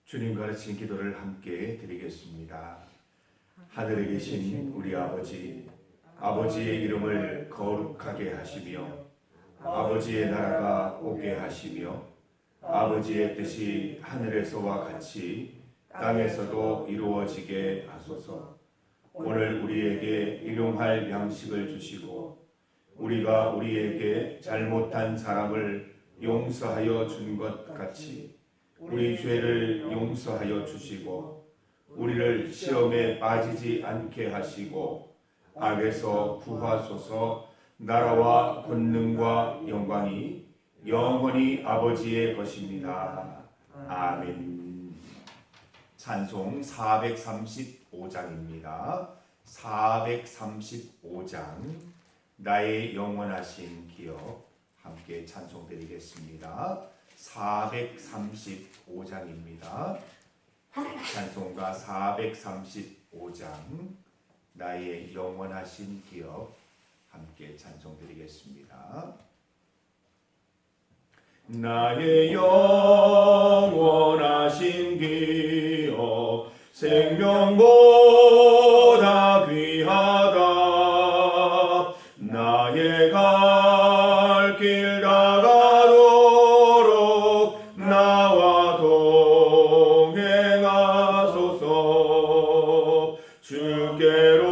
주님 가르친 기도를 함께 드리겠습니다. 하늘에 계신 우리 아버지, 아버지의 이름을 거룩하게 하시며 아버지의 나라가 오게 하시며 아버지의 뜻이 하늘에서와 같이 땅에서도 이루어지게 하소서. 오늘 우리에게 일용할 양식을 주시고 우리가 우리에게 잘못한 사람을 용서하여 준 것 같이 우리 죄를 용서하여 주시고 우리를 시험에 빠지지 않게 하시고 악에서 구하소서. 나라와 권능과 영광이 영원히 아버지의 것입니다. 아멘. 찬송 435장입니다. 435장 나의 영원하신 기억 함께 찬송드리겠습니다. 435장입니다. 찬송가 435장 나의 영원하신 기억 함께 찬송드리겠습니다. 나의 영원하신 기억 생명보다 귀하다. 나의 갈 길 다가도록 나와 동행하소서. 주께로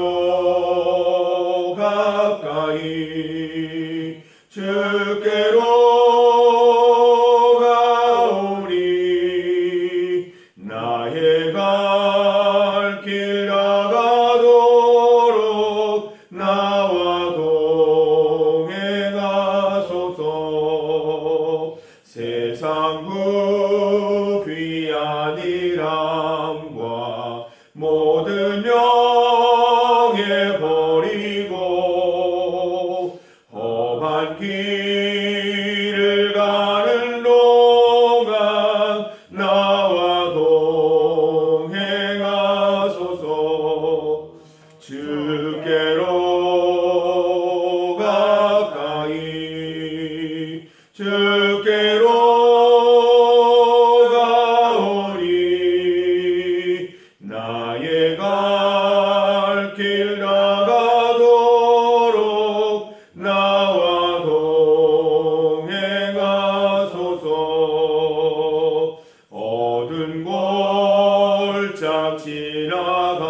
가까이 주께로 가오리. 나의 갈 길 다가도록 나와 동행하소서. 세상 그 귀한 일함과 모든 명예 버리고 험한 길을 가는 동안 나와 동행하소서. 주께로 가까이 주께로 가오리. 나의 갈 길 다가도록 나와 동행하소서. 어두운 골짝 지나가며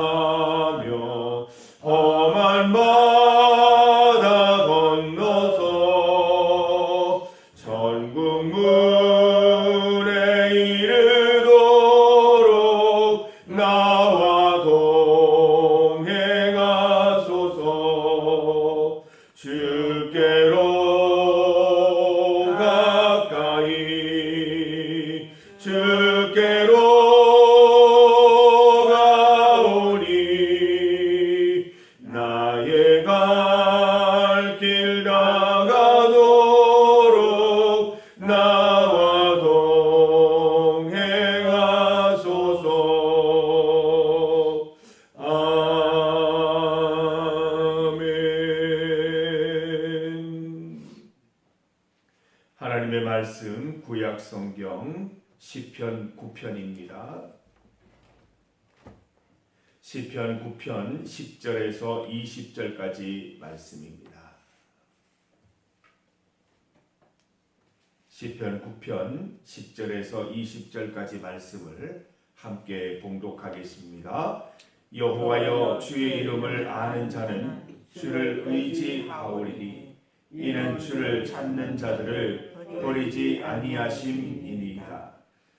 험한 바다 건너서 천국 문에 이르도록 나와 동행하소서. 주께로 가까이 주께로 가오리. 나의 갈 길 다가도록 나와 동행하소서. 아멘. 하나님의 말씀 구약 성경 시편 9편입니다. 시편 9편 10절에서 20절까지 말씀입니다. 시편 9편 10절에서 20절까지 말씀을 함께 봉독하겠습니다. 여호와여, 주의 이름을 아는 자는 주를 의지하오리니 이는 주를 찾는 자들을 버리지 아니하심이니이다.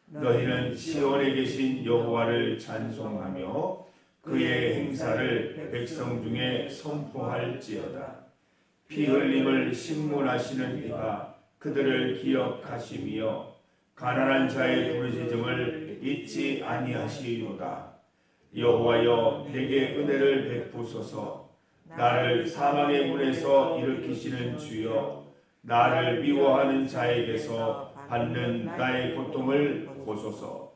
너희는 시온에 계신 여호와를 찬송하며 그의 행사를 백성 중에 선포할지어다. 피 흘림을 신문하시는 이가 그들을 기억하시며 가난한 자의 부르짖음을 잊지 아니하시로다. 여호와여, 내게 은혜를 베푸소서. 나를 사망의 문에서 일으키시는 주여, 나를 미워하는 자에게서 받는 나의 고통을 보소서.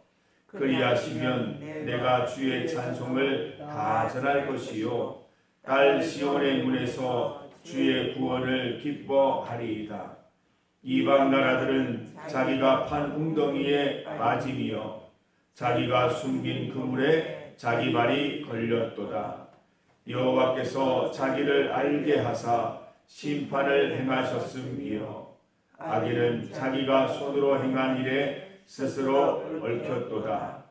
그리하시면 내가 주의 찬송을 다 전할 것이요 딸 시온의 문에서 주의 구원을 기뻐하리이다. 이방 나라들은 자기가 판 웅덩이에 빠짐이여 자기가 숨긴 그물에 자기 발이 걸렸도다. 여호와께서 자기를 알게 하사 심판을 행하셨음이요 악인은 자기가 손으로 행한 일에 스스로 얽혔도다.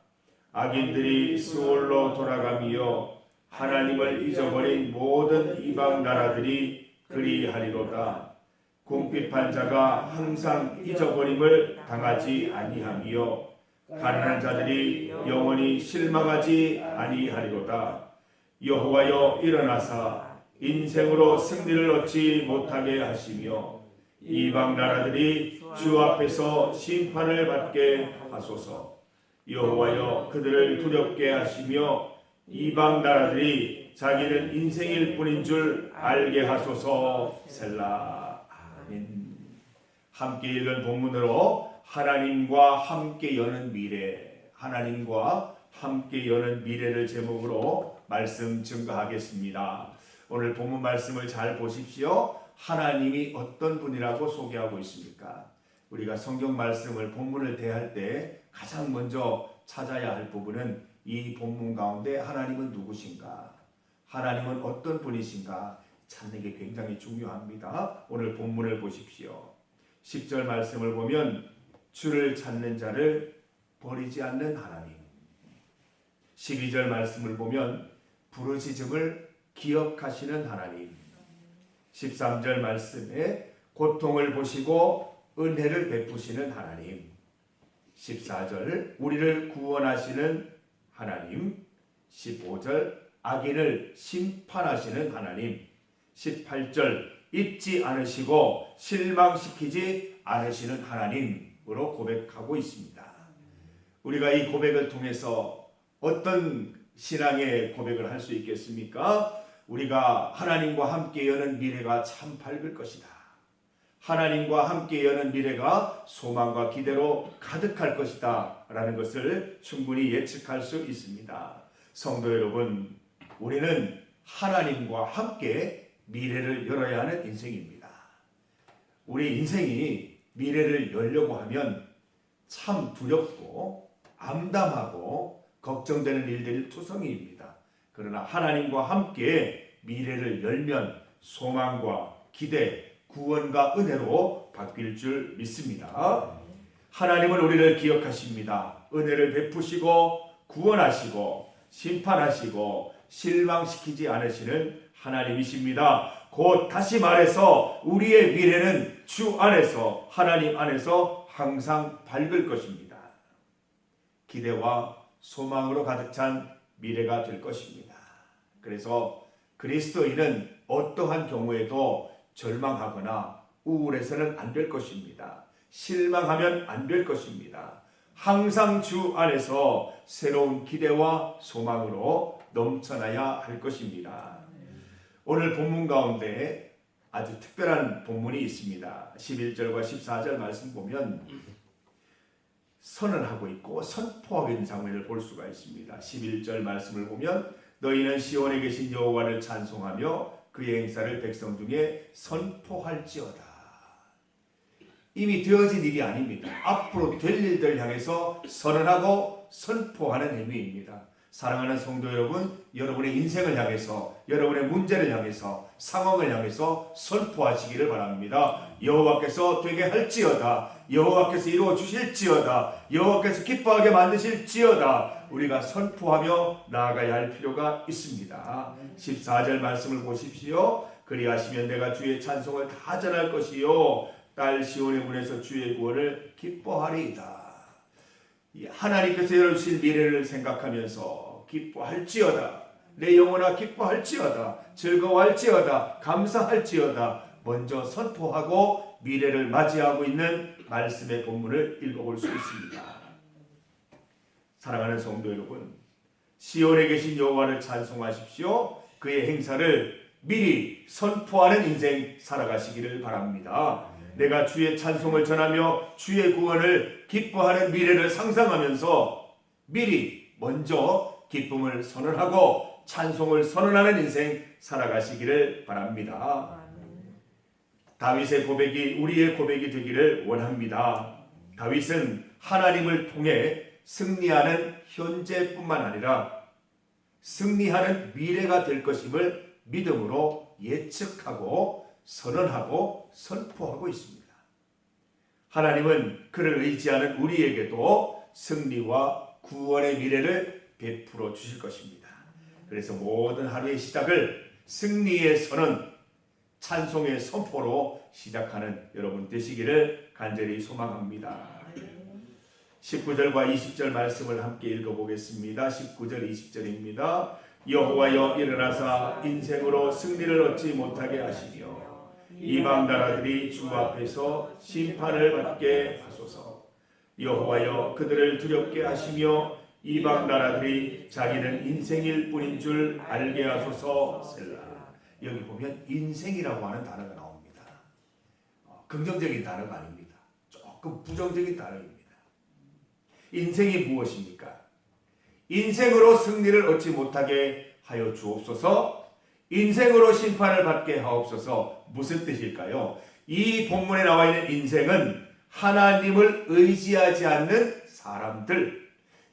악인들이 스올로 돌아가며 하나님을 잊어버린 모든 이방 나라들이 그리하리로다. 궁핍한 자가 항상 잊어버림을 당하지 아니하며 가난한 자들이 영원히 실망하지 아니하리로다. 여호와여 일어나사 인생으로 승리를 얻지 못하게 하시며 이방 나라들이 주 앞에서 심판을 받게 하소서. 여호와여 그들을 두렵게 하시며 이방 나라들이 자기는 인생일 뿐인 줄 알게 하소서. 셀라. 아멘. 함께 읽은 본문으로 하나님과 함께 여는 미래, 하나님과 함께 여는 미래를 제목으로 말씀 증거하겠습니다. 오늘 본문 말씀을 잘 보십시오. 하나님이 어떤 분이라고 소개하고 있습니까? 우리가 성경 말씀을 본문을 대할 때 가장 먼저 찾아야 할 부분은 이 본문 가운데 하나님은 누구신가? 하나님은 어떤 분이신가? 찾는 게 굉장히 중요합니다. 오늘 본문을 보십시오. 10절 말씀을 보면 주를 찾는 자를 버리지 않는 하나님. 12절 말씀을 보면 부르짖음을 기억하시는 하나님. 13절 말씀에 고통을 보시고 은혜를 베푸시는 하나님. 14절 우리를 구원하시는 하나님. 15절 악인을 심판하시는 하나님. 18절 잊지 않으시고 실망시키지 않으시는 하나님으로 고백하고 있습니다. 우리가 이 고백을 통해서 어떤 신앙의 고백을 할 수 있겠습니까? 우리가 하나님과 함께 여는 미래가 참 밝을 것이다. 하나님과 함께 여는 미래가 소망과 기대로 가득할 것이다 라는 것을 충분히 예측할 수 있습니다. 성도 여러분, 우리는 하나님과 함께 미래를 열어야 하는 인생입니다. 우리 인생이 미래를 열려고 하면 참 두렵고 암담하고 걱정되는 일들이 투성이입니다. 그러나 하나님과 함께 미래를 열면 소망과 기대, 구원과 은혜로 바뀔 줄 믿습니다. 하나님은 우리를 기억하십니다. 은혜를 베푸시고 구원하시고 심판하시고 실망시키지 않으시는 하나님이십니다. 곧 다시 말해서 우리의 미래는 주 안에서, 하나님 안에서 항상 밝을 것입니다. 기대와 소망으로 가득 찬 미래가 될 것입니다. 그래서 그리스도인은 어떠한 경우에도 절망하거나 우울해서는 안 될 것입니다. 실망하면 안 될 것입니다. 항상 주 안에서 새로운 기대와 소망으로 넘쳐나야 할 것입니다. 오늘 본문 가운데 아주 특별한 본문이 있습니다. 11절과 14절 말씀 보면 선언하고 있고 선포하고 있는 장면을 볼 수가 있습니다. 11절 말씀을 보면 너희는 시온에 계신 여호와를 찬송하며 그의 행사를 백성 중에 선포할지어다. 이미 되어진 일이 아닙니다. 앞으로 될 일들 향해서 선언하고 선포하는 의미입니다. 사랑하는 성도 여러분, 여러분의 인생을 향해서, 여러분의 문제를 향해서, 상황을 향해서 선포하시기를 바랍니다. 여호와께서 되게 할지어다. 여호와께서 이루어 주실지어다. 여호와께서 기뻐하게 만드실지어다. 우리가 선포하며 나아가야 할 필요가 있습니다. 14절 말씀을 보십시오. 그리하시면 내가 주의 찬송을 다 전할 것이요 딸 시온의 문에서 주의 구원을 기뻐하리이다. 하나님께서 열어주실 미래를 생각하면서 기뻐할지어다. 내 영혼아 기뻐할지어다. 즐거워할지어다. 감사할지어다. 먼저 선포하고 미래를 맞이하고 있는 말씀의 본문을 읽어볼 수 있습니다. 사랑하는 성도 여러분, 시온에 계신 여호와를 찬송하십시오. 그의 행사를 미리 선포하는 인생 살아가시기를 바랍니다. 내가 주의 찬송을 전하며 주의 구원을 기뻐하는 미래를 상상하면서 미리 먼저 기쁨을 선언하고 찬송을 선언하는 인생 살아가시기를 바랍니다. 다윗의 고백이 우리의 고백이 되기를 원합니다. 다윗은 하나님을 통해 승리하는 현재뿐만 아니라 승리하는 미래가 될 것임을 믿음으로 예측하고 선언하고 선포하고 있습니다. 하나님은 그를 의지하는 우리에게도 승리와 구원의 미래를 베풀어 주실 것입니다. 그래서 모든 하루의 시작을 승리의 선언, 찬송의 선포로 시작하는 여러분 되시기를 간절히 소망합니다. 19절과 20절 말씀을 함께 읽어보겠습니다. 19절 20절입니다. 여호와여 일어나사 인생으로 승리를 얻지 못하게 하시며 이방 나라들이 주 앞에서 심판을 받게 하소서. 여호와여 그들을 두렵게 하시며 이방 나라들이 자기는 인생일 뿐인 줄 알게 하소서. 셀라. 여기 보면 인생이라고 하는 단어가 나옵니다. 긍정적인 단어가 아닙니다. 조금 부정적인 단어입니다. 인생이 무엇입니까? 인생으로 승리를 얻지 못하게 하여 주옵소서. 인생으로 심판을 받게 하옵소서. 무슨 뜻일까요? 이 본문에 나와 있는 인생은 하나님을 의지하지 않는 사람들,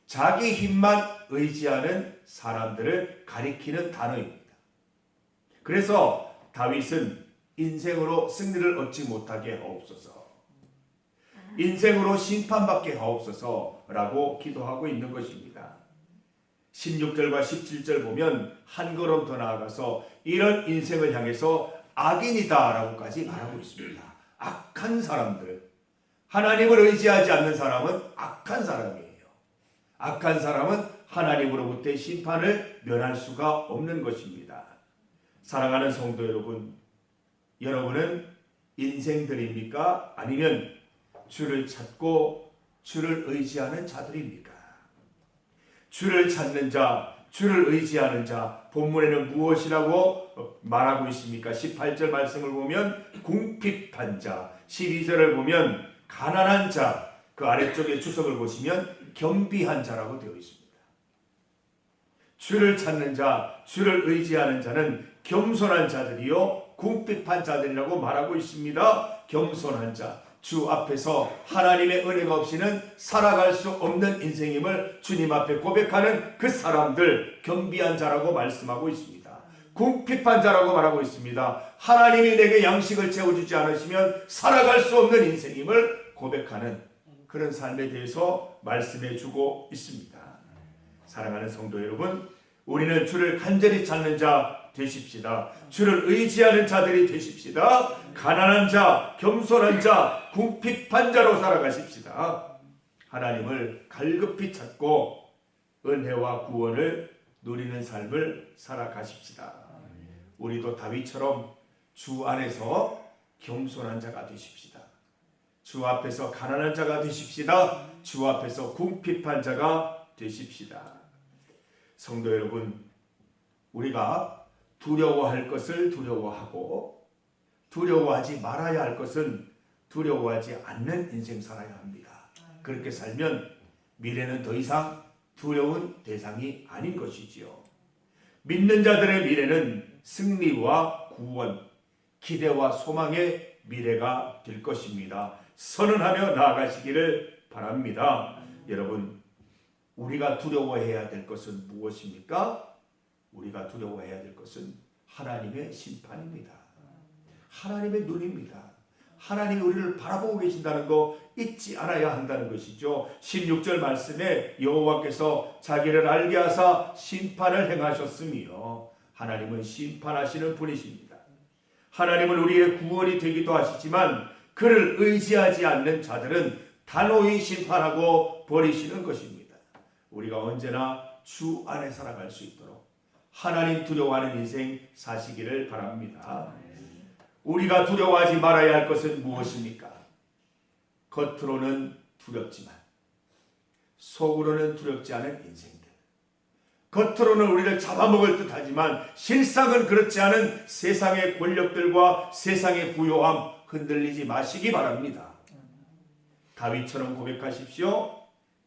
자기 힘만 의지하는 사람들을 가리키는 단어입니다. 그래서 다윗은 인생으로 승리를 얻지 못하게 하옵소서, 인생으로 심판받게 하옵소서라고 기도하고 있는 것입니다. 16절과 17절 보면 한 걸음 더 나아가서 이런 인생을 향해서 악인이다라고까지 말하고 있습니다. 악한 사람들, 하나님을 의지하지 않는 사람은 악한 사람이에요. 악한 사람은 하나님으로부터의 심판을 면할 수가 없는 것입니다. 사랑하는 성도 여러분, 여러분은 인생들입니까? 아니면 주를 찾고 주를 의지하는 자들입니까? 주를 찾는 자, 주를 의지하는 자, 본문에는 무엇이라고 말하고 있습니까? 18절 말씀을 보면 궁핍한 자, 12절을 보면 가난한 자, 그 아래쪽에 주석을 보시면 겸비한 자라고 되어 있습니다. 주를 찾는 자, 주를 의지하는 자는 겸손한 자들이요 궁핍한 자들이라고 말하고 있습니다. 겸손한 자, 주 앞에서 하나님의 은혜가 없이는 살아갈 수 없는 인생임을 주님 앞에 고백하는 그 사람들, 겸비한 자라고 말씀하고 있습니다. 궁핍한 자라고 말하고 있습니다. 하나님이 내게 양식을 채워주지 않으시면 살아갈 수 없는 인생임을 고백하는 그런 삶에 대해서 말씀해 주고 있습니다. 사랑하는 성도 여러분, 우리는 주를 간절히 찾는 자 되십시다. 주를 의지하는 자들이 되십시다. 가난한 자, 겸손한 자, 궁핍한 자로 살아가십시다. 하나님을 갈급히 찾고 은혜와 구원을 누리는 삶을 살아가십시다. 우리도 다윗처럼 주 안에서 겸손한 자가 되십시다. 주 앞에서 가난한 자가 되십시다. 주 앞에서 궁핍한 자가 되십시다. 성도 여러분, 우리가 두려워할 것을 두려워하고 두려워하지 말아야 할 것은 두려워하지 않는 인생 살아야 합니다. 그렇게 살면 미래는 더 이상 두려운 대상이 아닌 것이지요. 믿는 자들의 미래는 승리와 구원, 기대와 소망의 미래가 될 것입니다. 선언하며 나아가시기를 바랍니다. 여러분, 우리가 두려워해야 될 것은 무엇입니까? 우리가 두려워해야 될 것은 하나님의 심판입니다. 하나님의 눈입니다. 하나님이 우리를 바라보고 계신다는 거 잊지 않아야 한다는 것이죠. 16절 말씀에 여호와께서 자기를 알게 하사 심판을 행하셨으며, 하나님은 심판하시는 분이십니다. 하나님은 우리의 구원이 되기도 하시지만 그를 의지하지 않는 자들은 단호히 심판하고 버리시는 것입니다. 우리가 언제나 주 안에 살아갈 수 있도록 하나님 두려워하는 인생 사시기를 바랍니다. 우리가 두려워하지 말아야 할 것은 무엇입니까? 겉으로는 두렵지만 속으로는 두렵지 않은 인생들. 겉으로는 우리를 잡아먹을 듯 하지만 실상은 그렇지 않은 세상의 권력들과 세상의 부요함 흔들리지 마시기 바랍니다. 다윗처럼 고백하십시오.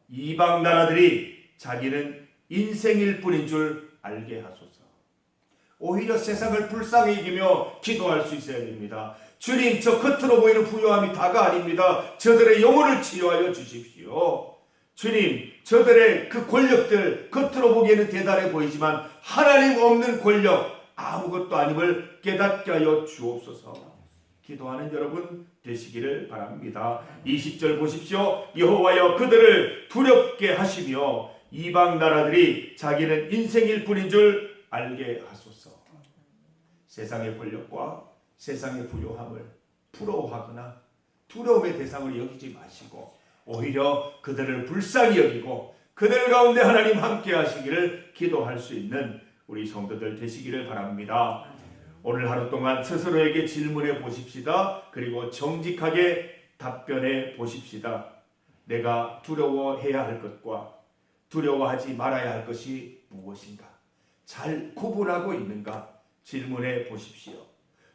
이방 나라들이 자기는 인생일 뿐인 줄 알게 하소서. 오히려 세상을 불쌍히 여기며 기도할 수 있어야 됩니다. 주님, 저 겉으로 보이는 부요함이 다가 아닙니다. 저들의 영혼을 치유하여 주십시오. 주님, 저들의 그 권력들 겉으로 보기에는 대단해 보이지만 하나님 없는 권력 아무것도 아님을 깨닫게 하여 주옵소서. 기도하는 여러분 되시기를 바랍니다. 20절 보십시오. 여호와여 그들을 두렵게 하시며 이방 나라들이 자기는 인생일 뿐인 줄 알게 하소서. 세상의 권력과 세상의 부요함을 부러워하거나 두려움의 대상을 여기지 마시고 오히려 그들을 불쌍히 여기고 그들 가운데 하나님 함께 하시기를 기도할 수 있는 우리 성도들 되시기를 바랍니다. 오늘 하루 동안 스스로에게 질문해 보십시다. 그리고 정직하게 답변해 보십시다. 내가 두려워해야 할 것과 두려워하지 말아야 할 것이 무엇인가? 잘 구분하고 있는가? 질문해 보십시오.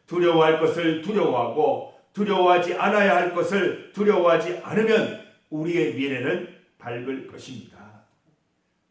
두려워할 것을 두려워하고 두려워하지 않아야 할 것을 두려워하지 않으면 우리의 미래는 밝을 것입니다.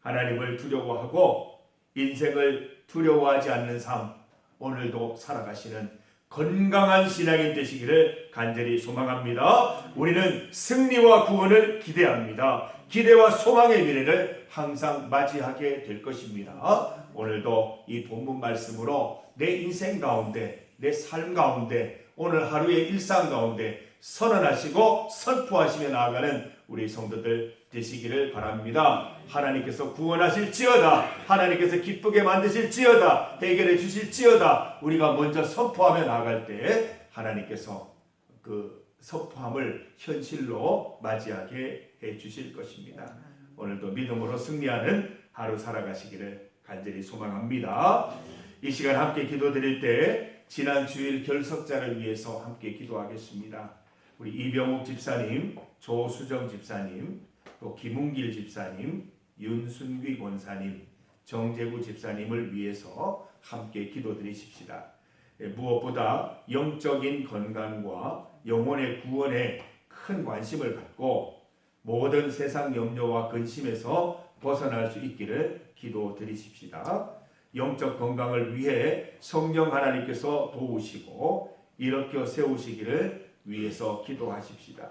하나님을 두려워하고 인생을 두려워하지 않는 삶, 오늘도 살아가시는 건강한 신앙인 되시기를 간절히 소망합니다. 우리는 승리와 구원을 기대합니다. 기대와 소망의 미래를 항상 맞이하게 될 것입니다. 오늘도 이 본문 말씀으로 내 인생 가운데, 내 삶 가운데, 오늘 하루의 일상 가운데 선언하시고 선포하시며 나아가는 우리 성도들 되시기를 바랍니다. 하나님께서 구원하실지어다, 하나님께서 기쁘게 만드실지어다, 해결해 주실지어다, 우리가 먼저 선포하며 나아갈 때 하나님께서 그 선포함을 현실로 맞이하게 해 주실 것입니다. 오늘도 믿음으로 승리하는 하루 살아가시기를 간절히 소망합니다. 이 시간 함께 기도드릴 때 지난 주일 결석자를 위해서 함께 기도하겠습니다. 우리 이병욱 집사님, 조수정 집사님, 또 김웅길 집사님, 윤순귀 권사님, 정재구 집사님을 위해서 함께 기도드리십시다. 무엇보다 영적인 건강과 영혼의 구원에 큰 관심을 갖고 모든 세상 염려와 근심에서 벗어날 수 있기를 기도드리십시다. 영적 건강을 위해 성령 하나님께서 도우시고 일으켜 세우시기를 위해서 기도하십시다.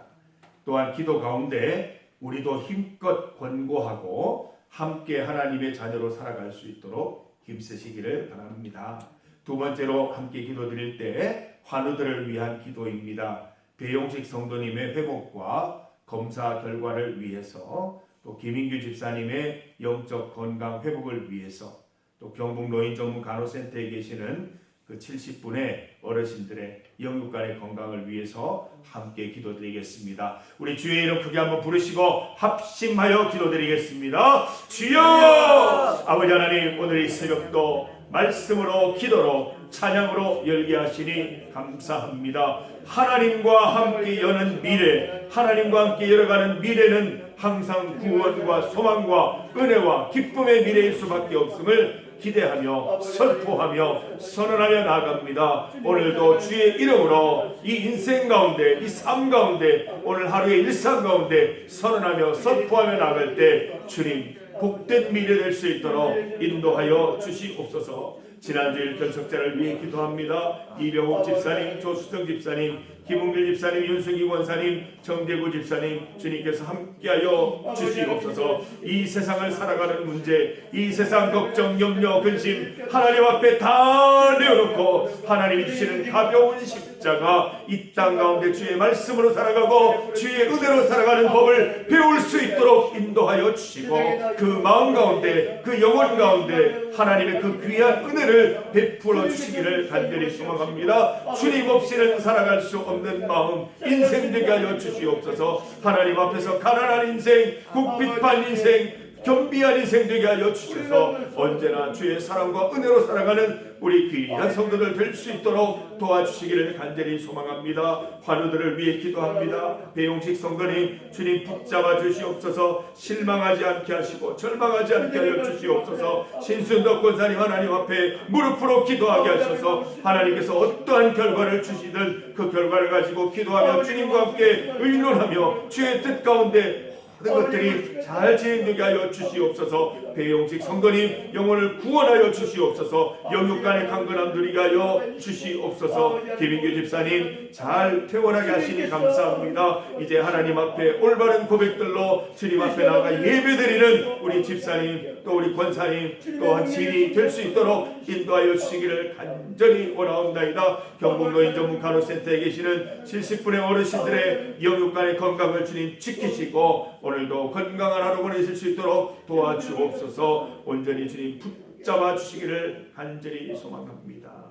또한 기도 가운데 우리도 힘껏 권고하고 함께 하나님의 자녀로 살아갈 수 있도록 힘쓰시기를 바랍니다. 두 번째로 함께 기도드릴 때 환우들을 위한 기도입니다. 배용식 성도님의 회복과 검사 결과를 위해서, 또 김인규 집사님의 영적 건강 회복을 위해서, 또 경북 노인전문간호센터에 계시는 그 70분의 어르신들의 영육간의 건강을 위해서 함께 기도드리겠습니다. 우리 주의 이름 크게 한번 부르시고 합심하여 기도드리겠습니다. 주여! 아버지 하나님, 오늘 이 새벽도 말씀으로 기도로 찬양으로 열게 하시니 감사합니다. 하나님과 함께 여는 미래, 하나님과 함께 열어가는 미래는 항상 구원과 소망과 은혜와 기쁨의 미래일 수밖에 없음을 기대하며 선포하며 선언하며 나아갑니다. 오늘도 주의 이름으로 이 인생 가운데, 이 삶 가운데, 오늘 하루의 일상 가운데 선언하며 선포하며 나아갈 때 주님 복된 미래 될 수 있도록 인도하여 주시옵소서. 지난주일 결석자를 위해 기도합니다. 이병욱 집사님, 조수정 집사님, 김웅길 집사님, 윤승기 권사님, 정대구 집사님, 주님께서 함께하여 주시옵소서. 이 세상을 살아가는 문제, 이 세상 걱정, 염려, 근심 하나님 앞에 다 내어놓고 하나님이 주시는 가벼운 십자가, 이 땅 가운데 주의 말씀으로 살아가고 주의 은혜로 살아가는 법을 배울 수 있도록 인도하여 주시고, 그 마음 가운데, 그 영혼 가운데 하나님의 그 귀한 은혜를 베풀어 주시기를 간절히 소망합니다. 주님 없이는 살아갈 수 없는 마음, 인생 되게 하여 주시옵소서. 하나님 앞에서 가난한 인생, 궁핍한 인생, 겸비한 인생 되게 하여 주셔서 언제나 주의 사랑과 은혜로 살아가는 우리 귀한 성도들 될 수 있도록 도와주시기를 간절히 소망합니다. 환우들을 위해 기도합니다. 배용식 성도님, 주님 붙잡아 주시옵소서. 실망하지 않게 하시고 절망하지 않게 하여 주시옵소서. 신순덕 권사님, 하나님 앞에 무릎으로 기도하게 하셔서 하나님께서 어떠한 결과를 주시든 그 결과를 가지고 기도하며 주님과 함께 의논하며 주의 뜻 가운데 모든 것들이 잘 진행되게 하여 주시옵소서. 배용식 성도님 영혼을 구원하여 주시옵소서. 영육간의 강건함 누리게 하여 주시옵소서. 김인규 집사님 잘 퇴원하게 하시니 감사합니다. 이제 하나님 앞에 올바른 고백들로 주님 앞에 나아가 예배드리는 우리 집사님 또 우리 권사님 또한 진이 될 수 있도록 인도하여 주시기를 간절히 원하옵나이다. 경북 노인 전문 간호센터에 계시는 70분의 어르신들의 영육간의 건강을 주님 지키시고 오늘도 건강한 하루 보내실 수 있도록 도와주옵소서. 온전히 주님 붙잡아 주시기를 간절히 소망합니다.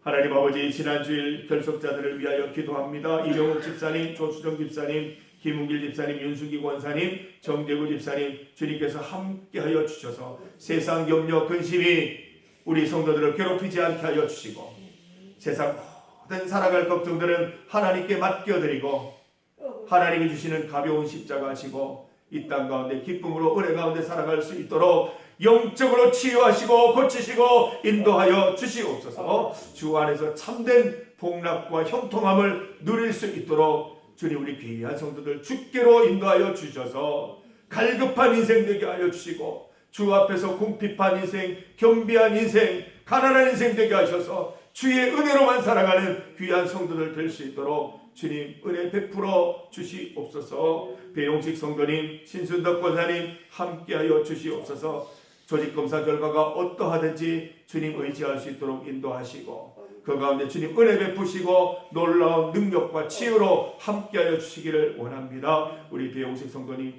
하나님 아버지, 지난주일 결석자들을 위하여 기도합니다. 이병욱 집사님, 조수정 집사님, 김웅길 집사님, 윤수기 권사님, 정대구 집사님, 주님께서 함께하여 주셔서 세상 염려 근심이 우리 성도들을 괴롭히지 않게 하여 주시고 세상 모든 살아갈 걱정들은 하나님께 맡겨드리고 하나님이 주시는 가벼운 십자가 지고 이 땅 가운데 기쁨으로 은혜 가운데 살아갈 수 있도록 영적으로 치유하시고 고치시고 인도하여 주시옵소서. 주 안에서 참된 복락과 형통함을 누릴 수 있도록 주님 우리 귀한 성도들 주께로 인도하여 주셔서 갈급한 인생 되게 하여 주시고 주 앞에서 궁핍한 인생, 겸비한 인생, 가난한 인생 되게 하셔서 주의 은혜로만 살아가는 귀한 성도들 될 수 있도록 주님 은혜 베풀어 주시옵소서. 배용식 성도님, 신순덕 권사님 함께하여 주시옵소서. 조직검사 결과가 어떠하든지 주님 의지할 수 있도록 인도하시고 그 가운데 주님 은혜 베푸시고 놀라운 능력과 치유로 함께하여 주시기를 원합니다. 우리 배용식 성도님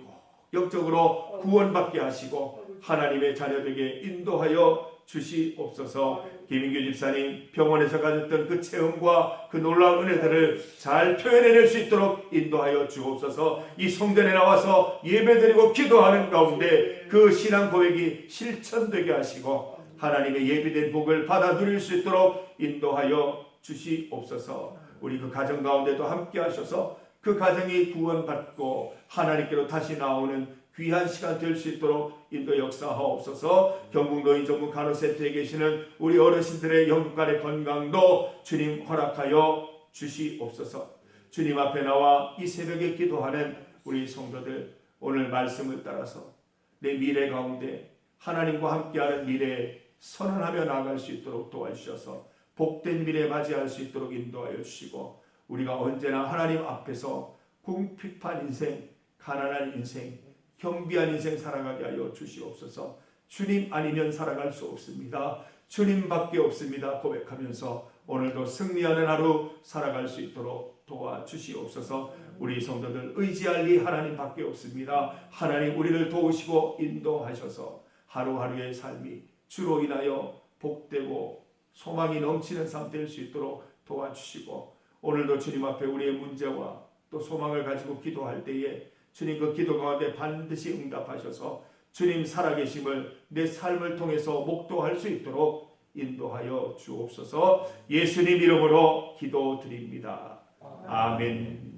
영적으로 구원받게 하시고 하나님의 자녀되게 인도하여 주시옵소서. 김인규 집사님 병원에서 가졌던 그 체험과 그 놀라운 은혜들을 잘 표현해낼 수 있도록 인도하여 주옵소서. 이 성전에 나와서 예배드리고 기도하는 가운데 그 신앙 고백이 실천되게 하시고 하나님의 예비된 복을 받아 누릴 수 있도록 인도하여 주시옵소서. 우리 그 가정 가운데도 함께 하셔서 그 가정이 구원받고 하나님께로 다시 나오는 귀한 시간 될 수 있도록 인도 역사하옵소서. 경북 노인 전문 간호센터에 계시는 우리 어르신들의 영육간의 건강도 주님 허락하여 주시옵소서. 주님 앞에 나와 이 새벽에 기도하는 우리 성도들 오늘 말씀을 따라서 내 미래 가운데 하나님과 함께하는 미래에 선언하며 나아갈 수 있도록 도와주셔서 복된 미래 맞이할 수 있도록 인도하여 주시고 우리가 언제나 하나님 앞에서 궁핍한 인생, 가난한 인생, 경비한 인생 살아가게 하여 주시옵소서. 주님 아니면 살아갈 수 없습니다. 주님밖에 없습니다. 고백하면서 오늘도 승리하는 하루 살아갈 수 있도록 도와주시옵소서. 우리 성도들 의지할 리 하나님밖에 없습니다. 하나님 우리를 도우시고 인도하셔서 하루하루의 삶이 주로 인하여 복되고 소망이 넘치는 삶 될 수 있도록 도와주시고 오늘도 주님 앞에 우리의 문제와 또 소망을 가지고 기도할 때에 주님 그 기도 가운데 반드시 응답하셔서 주님 살아계심을 내 삶을 통해서 목도할 수 있도록 인도하여 주옵소서. 예수님 이름으로 기도드립니다. 아멘.